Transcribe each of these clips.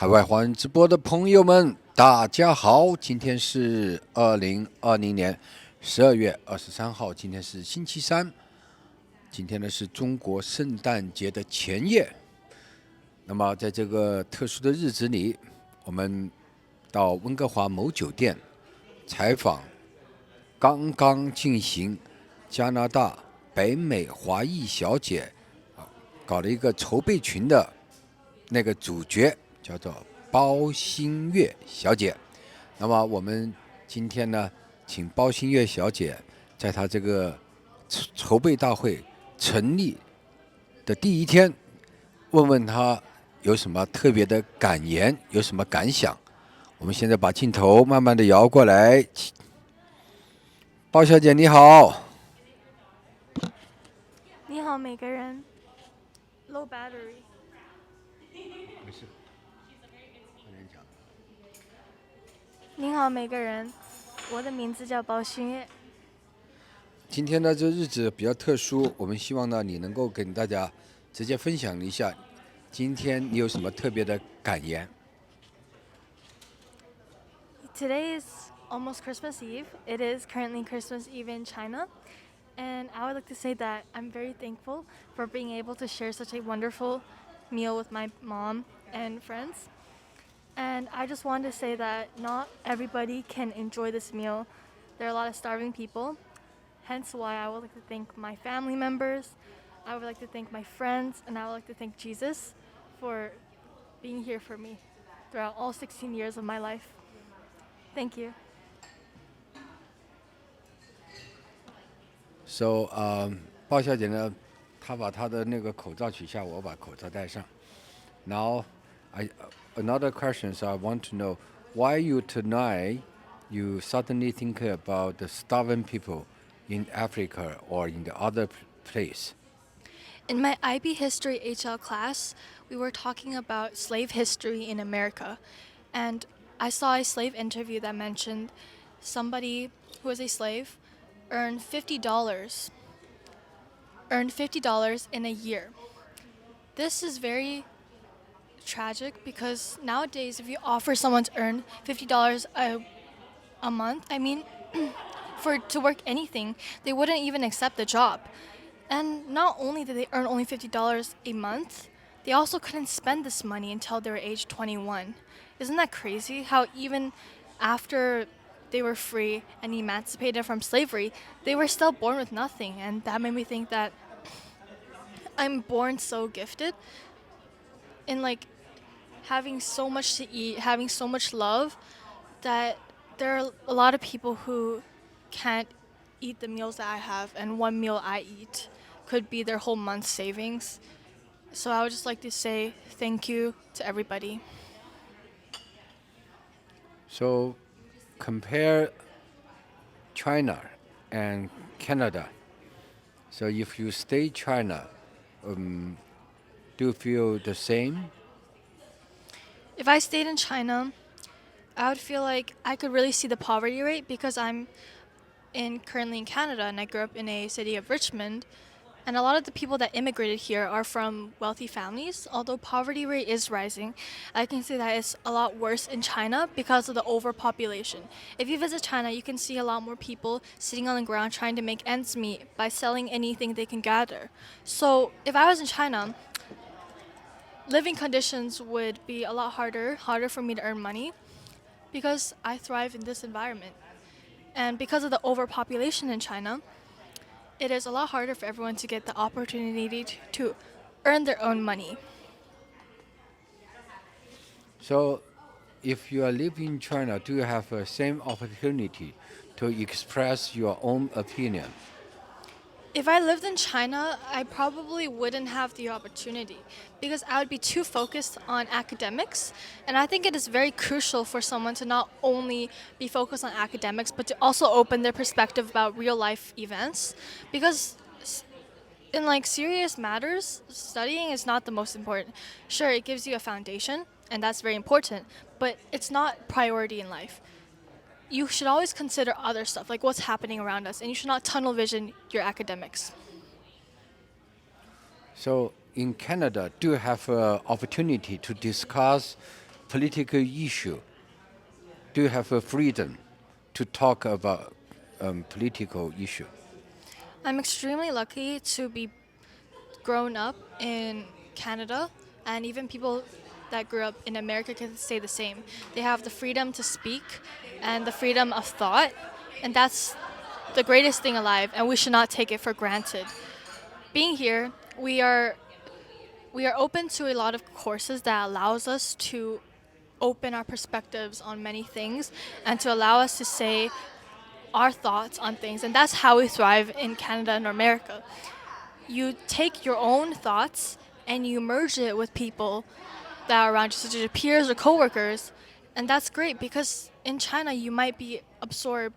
海外华人直播的朋友们，大家好！今天是2020年12月23号，今天是星期三。今天呢是中国圣诞节的前夜。那么在这个特殊的日子里，我们到温哥华某酒店采访刚刚进行加拿大北美华裔小姐搞了一个筹备群的那个主角。叫做包新月小姐。那么我们今天呢，请包新月小姐在她这个筹备大会成立的第一天，问问她有什么特别的感言，有什么感想。我们现在把镜头慢慢的摇过来。包小姐你好。你好，每个人。Low battery。没事。您好，每个人，我的名字叫包新月。今天呢，这日子比较特殊，我们希望呢，你能够跟大家直接分享一下，今天你有什么特别的感言 Today is almost Christmas Eve. It is currently Christmas Eve in China. And I would like to say that I'm very thankful for being able to share such a wonderful meal with my mom and friends. And I just wanted to say that not everybody can enjoy this meal. There are a lot of starving people, hence why I would like to thank my family members, I would like to thank my friends, and I would like to thank Jesus for being here for me throughout all 16 years of my life. Thank you. So, 包小姐呢，她把她的那个口罩取下，我把口罩戴上。Now, another question, so I want to know why you suddenly think about the starving people in Africa or in the other place. In my IB History HL class, we were talking about slave history in America. And I saw a slave interview that mentioned somebody who was a slave earned $50 in a year. This is very tragic because nowadays if you offer someone to earn $50 a month, to work anything, they wouldn't even accept the job. And not only did they earn only $50 a month, they also couldn't spend this money until they were age 21. Isn't that crazy how even after they were free and emancipated from slavery, they were still born with nothing? And that made me think that I'm born so gifted in having so much to eat, having so much love, that there are a lot of people who can't eat the meals that I have, and one meal I eat could be their whole month's savings. So I would just like to say thank you to everybody. So, compare China and Canada. So if you stay China, do you feel the same? If I stayed in China, I would feel like I could really see the poverty rate because I'm currently in Canada and I grew up in a city of Richmond. And a lot of the people that immigrated here are from wealthy families. Although poverty rate is rising, I can say that it's a lot worse in China because of the overpopulation. If you visit China, you can see a lot more people sitting on the ground trying to make ends meet by selling anything they can gather. So if I was in China, living conditions would be a lot harder for me to earn money because I thrive in this environment. And because of the overpopulation in China, it is a lot harder for everyone to get the opportunity to earn their own money. So, if you are living in China, do you have the same opportunity to express your own opinion? If I lived in China, I probably wouldn't have the opportunity because I would be too focused on academics. And I think it is very crucial for someone to not only be focused on academics, but to also open their perspective about real life events. Because in serious matters, studying is not the most important. Sure, it gives you a foundation, and that's very important, but it's not priority in life. You should always consider other stuff, like what's happening around us, and you should not tunnel vision your academics. So in Canada, do you have an opportunity to discuss political issue, do you have a freedom to talk about political issue? I'm extremely lucky to be grown up in Canada, and even people that grew up in America can say the same. They have the freedom to speak and the freedom of thought, and that's the greatest thing alive, and we should not take it for granted. Being here, we are open to a lot of courses that allows us to open our perspectives on many things and to allow us to say our thoughts on things, and that's how we thrive in Canada and America. You take your own thoughts and you merge it with people that are around you, such as your peers or coworkers, and that's great because in China you might be absorbed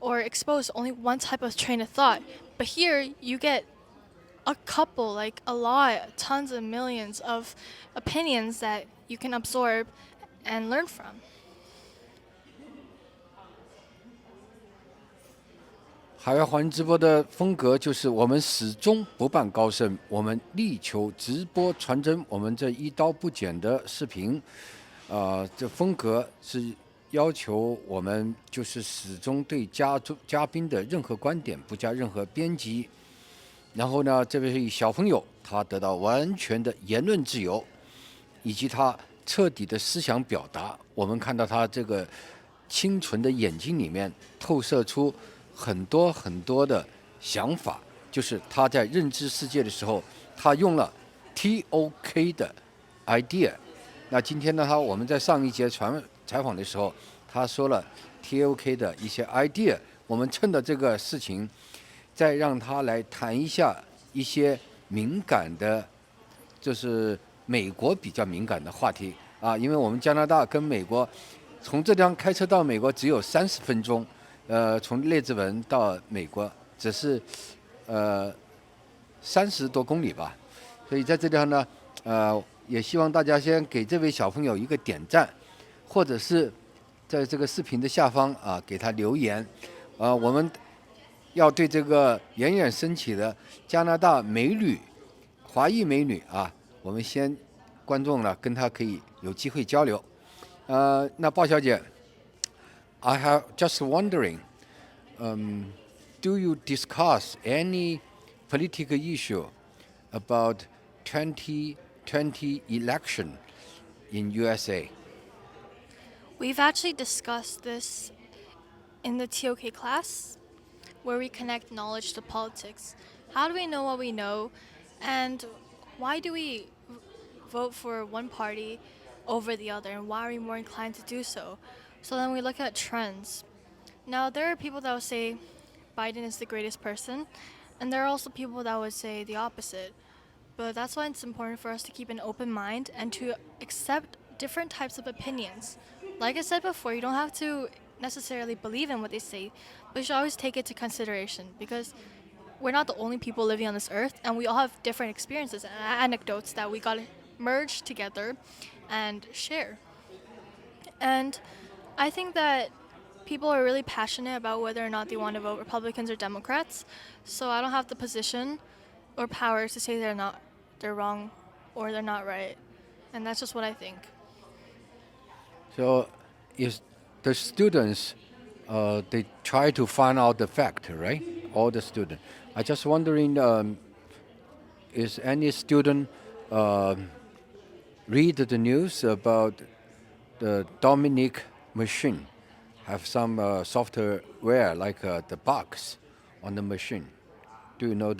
or exposed to only one type of train of thought, but here you get a couple, like a lot, tons of millions of opinions that you can absorb and learn from. 海外华人直播的风格就是我们始终不扮高深，我们力求直播传真，我们这一刀不剪的视频，这风格是要求我们就是始终对嘉宾的任何观点不加任何编辑。然后呢，这位小朋友他得到完全的言论自由，以及他彻底的思想表达。我们看到他这个清纯的眼睛里面透射出很多很多的想法，就是他在认知世界的时候，他用了 TOK 的 idea。那今天呢，我们在上一节采访的时候，他说了 TOK 的一些 idea。我们趁着这个事情，再让他来谈一下一些敏感的，就是美国比较敏感的话题啊，因为我们加拿大跟美国，从这地方开车到美国只有30分钟。从列治文到美国只是30多公里吧，所以在这地方呢，也希望大家先给这位小朋友一个点赞，或者是在这个视频的下方啊给他留言，我们要对这个冉冉升起的加拿大美女、华裔美女啊，我们先观众呢跟她可以有机会交流。那鲍小姐。I have just wondering, do you discuss any political issue about 2020 election in USA? We've actually discussed this in the TOK class, where we connect knowledge to politics. How do we know what we know, and why do we vote for one party over the other, and why are we more inclined to do so? So then we look at trends. Now, there are people that will say Biden is the greatest person, and there are also people that would say the opposite. But that's why it's important for us to keep an open mind and to accept different types of opinions. Like I said before, you don't have to necessarily believe in what they say, but you should always take it to consideration, because we're not the only people living on this earth, and we all have different experiences and anecdotes that we gotta merge together and share. And I think that people are really passionate about whether or not they want to vote Republicans or Democrats, so I don't have the position or power to say they're wrong or they're not right, and that's just what I think. So, is the students, they try to find out the fact, right? All the students. I just wondering, is any student read the news about the Dominic machine? Have some software like the box on the machine. Do you know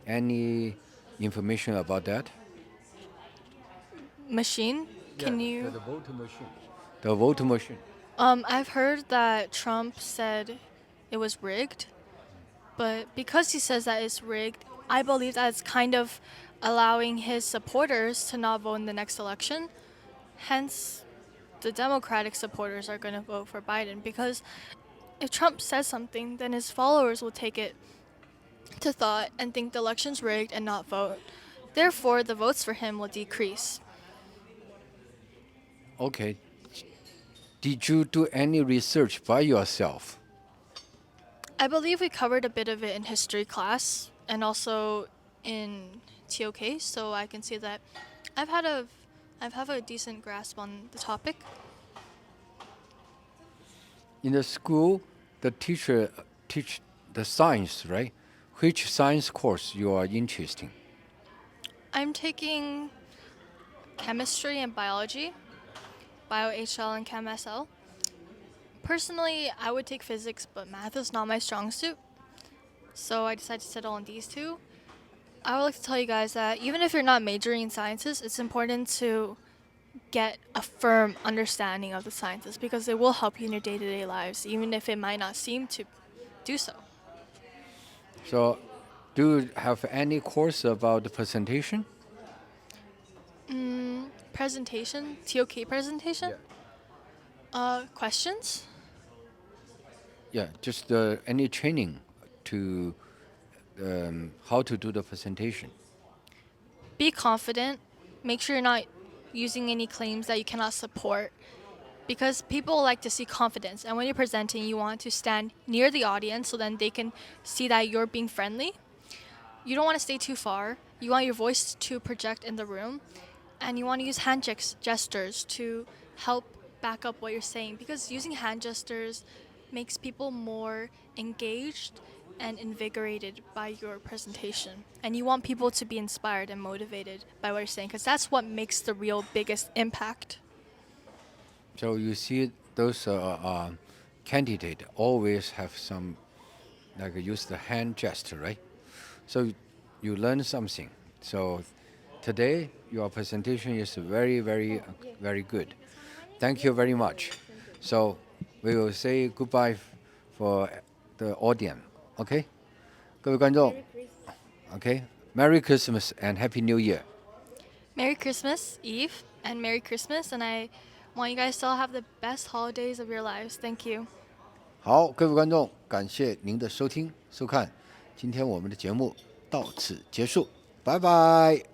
any information about that? Machine? Can you? The vote machine. The vote machine. I've heard that Trump said it was rigged, but because he says that it's rigged, I believe that it's kind of allowing his supporters to not vote in the next election. Hence, the Democratic supporters are going to vote for Biden, because if Trump says something, then his followers will take it to thought and think the election's rigged and not vote. Therefore, the votes for him will decrease. Okay. Did you do any research by yourself? I believe we covered a bit of it in history class and also in TOK, so I can say that I've I have a decent grasp on the topic. In the school, the teacher teach the science, right? Which science course you are interested in? I'm taking chemistry and biology, bio-HL and chem-SL. Personally, I would take physics, but math is not my strong suit. So I decided to settle on these two. I would like to tell you guys that even if you're not majoring in sciences, it's important to get a firm understanding of the sciences because it will help you in your day-to-day lives, even if it might not seem to do so. So, do you have any course about the presentation? Presentation, TOK presentation? Questions? Yeah, just any training to how to do the presentation. Be confident. Make sure you're not using any claims that you cannot support because people like to see confidence. And when you're presenting, you want to stand near the audience so then they can see that you're being friendly. You don't want to stay too far. You want your voice to project in the room. And you want to use hand gestures to help back up what you're saying because using hand gestures makes people more engaged and invigorated by your presentation. And you want people to be inspired and motivated by what you're saying because that's what makes the real biggest impact. So you see those candidate always have some like use the hand gesture, right? So you learn something. So today your presentation is very, very, very good. Thank you very much. So we will say goodbye for the audience. Okay? 各位观众 Okay? Merry Christmas and Happy New Year. Merry Christmas Eve and Merry Christmas, and I want you guys to all have the best holidays of your lives. Thank you. 好，各位观众，感谢您的收听收看，今天我们的节目到此结束，拜拜。